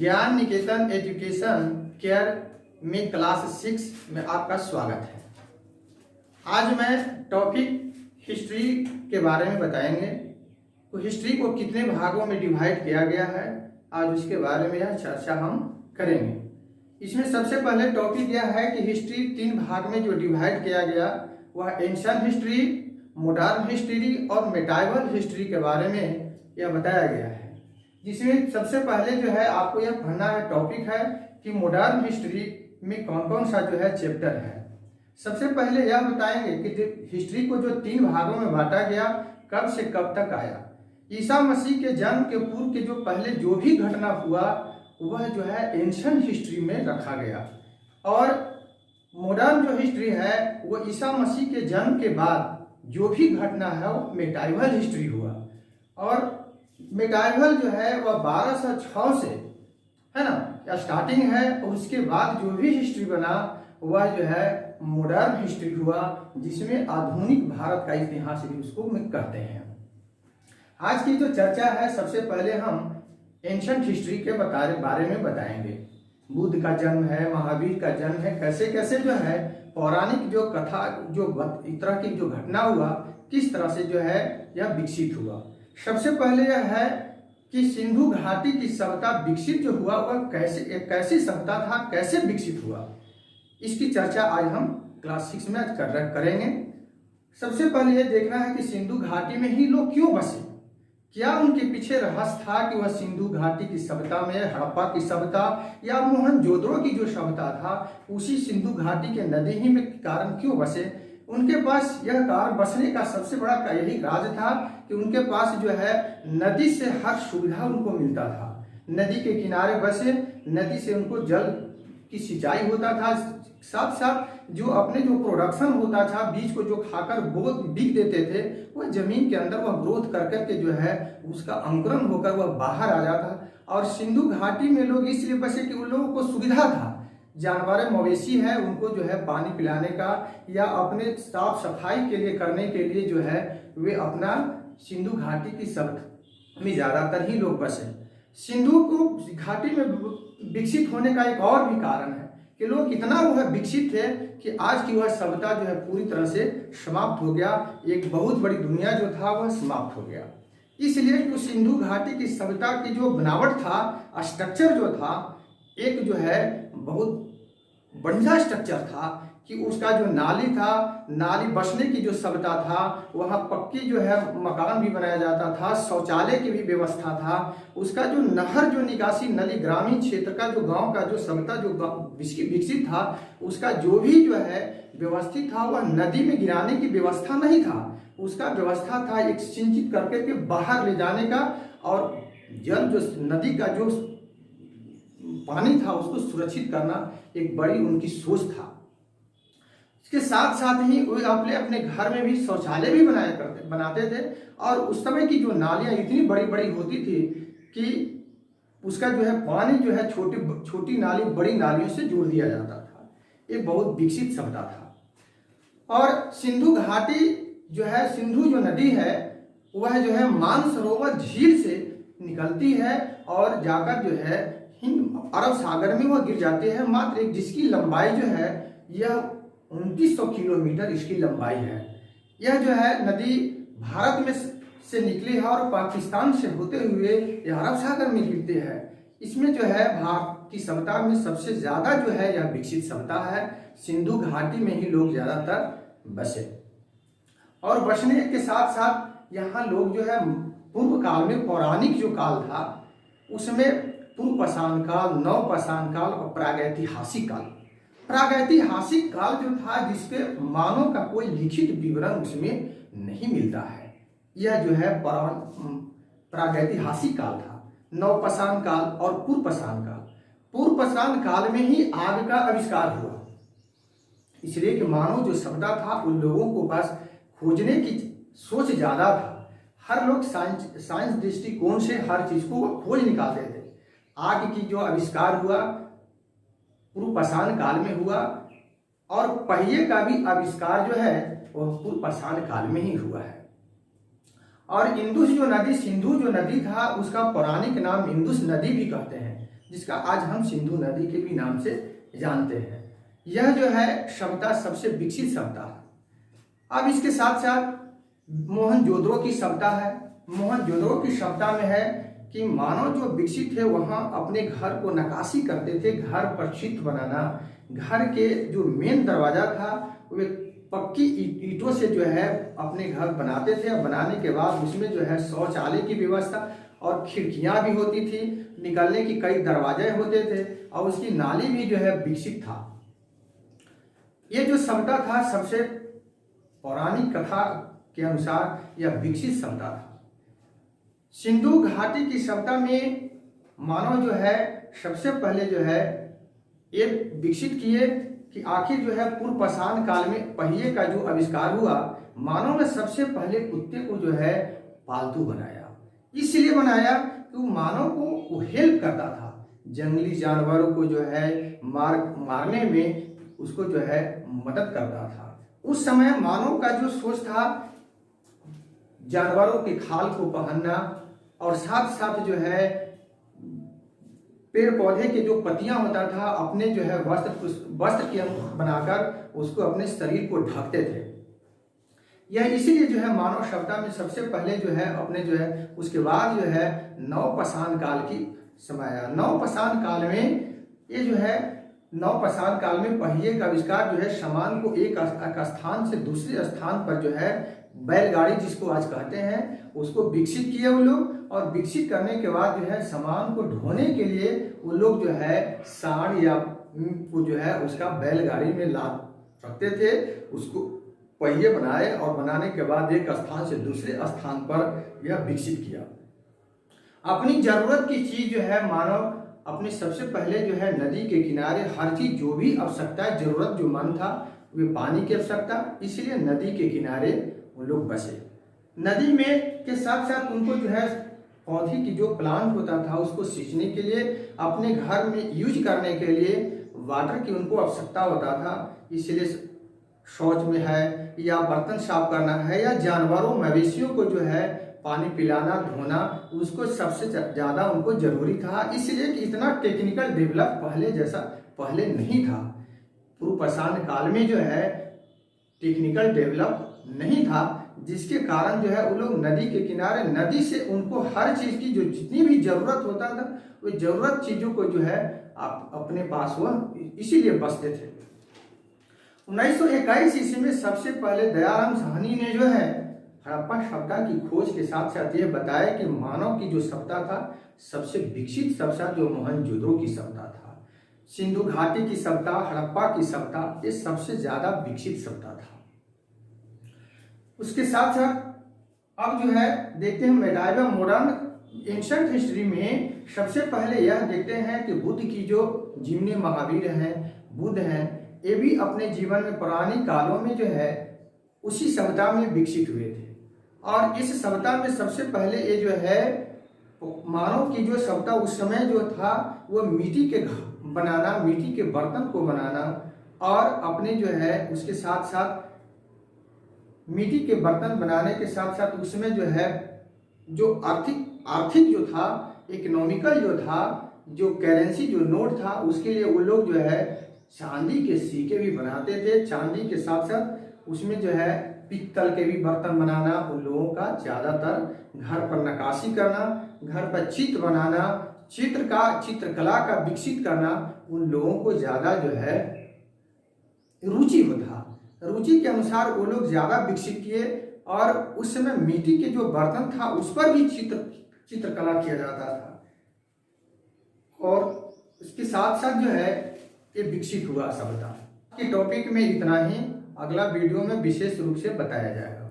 ज्ञान निकेतन education care में class 6 में आपका स्वागत है। आज मैं टॉपिक हिस्ट्री के बारे में बताएंगे। तो हिस्ट्री को कितने भागों में डिवाइड किया गया है, आज उसके बारे में यह चर्चा हम करेंगे। इसमें सबसे पहले टॉपिक यह है कि हिस्ट्री 3 भाग में जो डिवाइड किया गया वह एंशिएंट हिस्ट्री, मॉडर्न हिस्ट्री और मेडाइवल हिस्ट्री के बारे में यह बताया गया है। जिसमें सबसे पहले जो है आपको यह पढ़ना है टॉपिक है कि मॉडर्न हिस्ट्री में कौन कौन सा जो है चैप्टर है। सबसे पहले यह बताएंगे कि हिस्ट्री को जो 3 भागों में बांटा गया कब से कब तक आया। ईसा मसीह के जन्म के पूर्व के जो पहले जो भी घटना हुआ वह जो है एंशिएंट हिस्ट्री में रखा गया, और मॉडर्न जो हिस्ट्री है वो ईसा मसीह के जन्म के बाद जो भी घटना है वो मेडाइवल हिस्ट्री हुआ। और मेडाइवल जो है वह 1206 से है ना स्टार्टिंग है, और उसके बाद जो भी हिस्ट्री बना वह जो है मॉडर्न हिस्ट्री हुआ, जिसमें आधुनिक भारत का इतिहास भी उसको कहते हैं। आज की जो चर्चा है सबसे पहले हम एंशिएंट हिस्ट्री के बारे में बताएंगे। बुद्ध का जन्म है, महावीर का जन्म है, कैसे कैसे जो है पौराणिक जो कथा जो इस तरह की जो घटना हुआ किस तरह से जो है यह विकसित हुआ। सबसे पहले यह है कि सिंधु घाटी की सभ्यता विकसित जो हुआ वह कैसी सभ्यता था, कैसे विकसित हुआ, इसकी चर्चा आज हम क्लास 6 में करेंगे। सबसे पहले यह देखना है कि सिंधु घाटी में ही लोग क्यों बसे, क्या उनके पीछे रहस्य था कि वह सिंधु घाटी की सभ्यता में हड़प्पा की सभ्यता या मोहनजोदड़ो की जो सभ्यता था उसी सिंधु घाटी के नदी ही में कारण क्यों बसे। उनके पास यह कारण बसने का सबसे बड़ा यही राज था कि उनके पास जो है नदी से हर सुविधा उनको मिलता था। नदी के किनारे बसे, नदी से उनको जल की सिंचाई होता था, साथ साथ जो अपने जो प्रोडक्शन होता था बीज को जो खाकर बिक देते थे वह जमीन के अंदर वह ग्रोथ कर करके जो है उसका अंकुरण होकर वह बाहर आ जाता। और सिंधु घाटी में लोग इसलिए बसे कि उन लोगों को सुविधा था, जानवर मवेशी है उनको जो है पानी पिलाने का या अपने साफ सफाई के लिए करने के लिए जो है वे अपना सिंधु घाटी की सभ्यता में ज्यादातर ही लोग बसे। सिंधु को घाटी में विकसित होने का एक और भी कारण है कि लोग इतना वह विकसित थे कि आज की वह सभ्यता जो है पूरी तरह से समाप्त हो गया। एक बहुत बड़ी दुनिया जो था वह समाप्त हो गया। इसलिए तो सिंधु घाटी की सभ्यता की जो बनावट था, स्ट्रक्चर जो था, एक जो है बहुत बढ़िया स्ट्रक्चर था कि उसका जो नाली था, नाली बसने की जो सभ्यता था, वहाँ पक्की जो है मकान भी बनाया जाता था, शौचालय की भी व्यवस्था था, उसका जो नहर जो निकासी नली ग्रामीण क्षेत्र का जो गांव का जो सभ्यता जो विकसित था उसका जो भी जो है व्यवस्थित था वह नदी में गिराने की व्यवस्था नहीं था। उसका व्यवस्था था एक सिंचित करके के बाहर ले जाने का, और जल जो नदी का जो पानी था उसको सुरक्षित करना एक बड़ी उनकी सोच था। इसके साथ साथ ही वे अपने अपने घर में भी शौचालय भी बनाते थे, और उस समय की जो नालियां इतनी बड़ी बड़ी होती थी कि उसका जो है पानी जो है छोटी नाली बड़ी नालियों से जोड़ दिया जाता था। एक बहुत विकसित सभ्यता था। और सिंधु घाटी जो है, सिंधु जो नदी है वह जो है मानसरोवर झील से निकलती है और जाकर जो है हिंद अरब सागर में वह गिर जाती है। मात्र एक जिसकी लंबाई जो है यह 2900 किलोमीटर इसकी लंबाई है। यह जो है नदी भारत में से निकली है और पाकिस्तान से होते हुए यह अरब सागर में गिरती है। इसमें जो है भारत की सभ्यता में सबसे ज्यादा जो है यह विकसित सभ्यता है। सिंधु घाटी में ही लोग ज्यादातर बसे, और बसने के साथ साथ यहाँ लोग जो है पूर्व काल में पौराणिक जो काल था उसमें पूर्व पाषाण काल, नव पाषाण काल और प्रागैतिहासिक काल। प्रागैतिहासिक काल जो था जिसके मानव का कोई लिखित विवरण उसमें नहीं मिलता है, यह जो है प्रागैतिहासिक काल था। नव पाषाण काल और पूर्व पाषाण काल। पूर्व पाषाण काल में ही आग का आविष्कार हुआ, इसलिए कि मानव जो सभ्यता था उन लोगों को पास खोजने की सोच ज्यादा था। हर लोग साइंस दृष्टिकोण से हर चीज को खोज निकालते थे। आग की जो आविष्कार हुआ पूर्व पाषाण काल में हुआ, और पहिए का भी आविष्कार जो है वह पूर्व पाषाण काल में ही हुआ है। और इंदुस जो नदी, सिंधु जो नदी था उसका पौराणिक नाम इंदुस नदी भी कहते हैं। जिसका आज हम सिंधु नदी के भी नाम से जानते हैं। यह जो है सभ्यता सबसे विकसित सभ्यता है। अब इसके साथ साथ मोहनजोदड़ो की सभ्यता है। मोहनजोदड़ो की सभ्यता में है कि मानव जो विकसित है वहाँ अपने घर को नक्काशी करते थे, घर पर चित्र बनाना, घर के जो मेन दरवाजा था वे पक्की ईंटों से जो है अपने घर बनाते थे। और बनाने के बाद उसमें जो है शौचालय की व्यवस्था और खिड़कियां भी होती थी, निकलने की कई दरवाजे होते थे और उसकी नाली भी जो है विकसित था। ये जो सभ्यता था सबसे पौराणिक कथा के अनुसार यह विकसित सभ्यता था। सिंधु घाटी की सभ्यता में मानव जो है सबसे पहले जो है ये विकसित किए कि आखिर जो है पूर्व पाषाण काल में पहिए का जो आविष्कार हुआ, मानव ने सबसे पहले कुत्ते को जो है पालतू बनाया। इसलिए बनाया कि वो मानव को वो हेल्प करता था, जंगली जानवरों को जो है मारने में उसको जो है मदद करता था। उस समय मानव का जो सोच था जानवरों के खाल को पहनना और साथ साथ जो है पेड़ पौधे के जो पत्तियां होता था अपने जो है वस्त्र के बनाकर उसको अपने शरीर को ढकते थे। यह इसीलिए जो है मानव सभ्यता में सबसे पहले जो है अपने जो है उसके बाद जो है नवपाषाण काल की समय आया। नवपाषाण काल में ये जो है नवपाषाण काल में पहिए का आविष्कार जो है सामान को एक स्थान से दूसरे स्थान पर जो है बैलगाड़ी जिसको आज कहते हैं उसको विकसित किए वो लोग। और विकसित करने के बाद जो है सामान को ढोने के लिए वो लोग जो है सांड या को जो है उसका बैलगाड़ी में लाद रखते थे, उसको पहिए बनाए और बनाने के बाद एक स्थान से दूसरे स्थान पर यह विकसित किया। अपनी जरूरत की चीज जो है मानव अपने सबसे पहले जो है नदी के किनारे हर चीज जो भी आवश्यकता जरूरत जो मन था वे पानी की आवश्यकता, इसलिए नदी के किनारे वो लोग बसे। नदी में के साथ साथ उनको जो है पौधे की जो प्लांट होता था उसको सींचने के लिए, अपने घर में यूज करने के लिए वाटर की उनको आवश्यकता होता था। इसलिए शौच में है या बर्तन साफ करना है या जानवरों मवेशियों को जो है पानी पिलाना धोना उसको सबसे ज़्यादा उनको जरूरी था। इसलिए कि इतना टेक्निकल डेवलप पहले जैसा पहले नहीं था। पूर्व पाषाण काल में जो है टेक्निकल डेवलप नहीं था, जिसके कारण जो है वो लोग नदी के किनारे नदी से उनको हर चीज़ की जो जितनी भी ज़रूरत होता था वो ज़रूरत चीज़ों को जो है आप अपने पास हुआ, इसीलिए बसते थे। 1921 ईस्वी में सबसे पहले दयाराम साहनी ने जो है हड़प्पा सभ्यता की खोज के साथ साथ ये बताया कि मानव की जो सभ्यता था सबसे विकसित सभ्यता जो मोहनजोदड़ो की सभ्यता था, सिंधु घाटी की सभ्यता, हड़प्पा की सभ्यता, ये सबसे ज्यादा विकसित सभ्यता था। उसके साथ साथ अब जो है देखते हैं मेडाइवल मॉडर्न एंशिएंट हिस्ट्री में सबसे पहले यह देखते हैं कि बुद्ध की जो जिम्नी महावीर हैं, बुद्ध हैं, ये भी अपने जीवन में पुरानी कालों में जो है उसी सभ्यता में विकसित हुए थे। और इस सभ्यता में सबसे पहले ये जो है मानव की जो सभ्यता उस समय जो था वो मिट्टी के बनाना, मिट्टी के बर्तन को बनाना और अपने जो है उसके साथ साथ मिट्टी के बर्तन बनाने के साथ साथ उसमें जो है जो आर्थिक जो था, इकोनॉमिकल जो था, जो करेंसी जो नोट था, उसके लिए वो लोग जो है चांदी के सिक्के भी बनाते थे। चांदी के साथ साथ उसमें जो है पित्तल के भी बर्तन बनाना उन लोगों का ज़्यादातर, घर पर नक्काशी करना, घर पर चित्र बनाना, चित्रकला का विकसित करना उन लोगों को ज़्यादा जो है रुचि था। रुचि के अनुसार वो लोग ज़्यादा विकसित किए और उस समय मिट्टी के जो बर्तन था उस पर भी चित्रकला किया जाता था। और उसके साथ साथ जो है ये विकसित हुआ सभ्यता। के टॉपिक में इतना ही, अगला वीडियो में विशेष रूप से बताया जाएगा।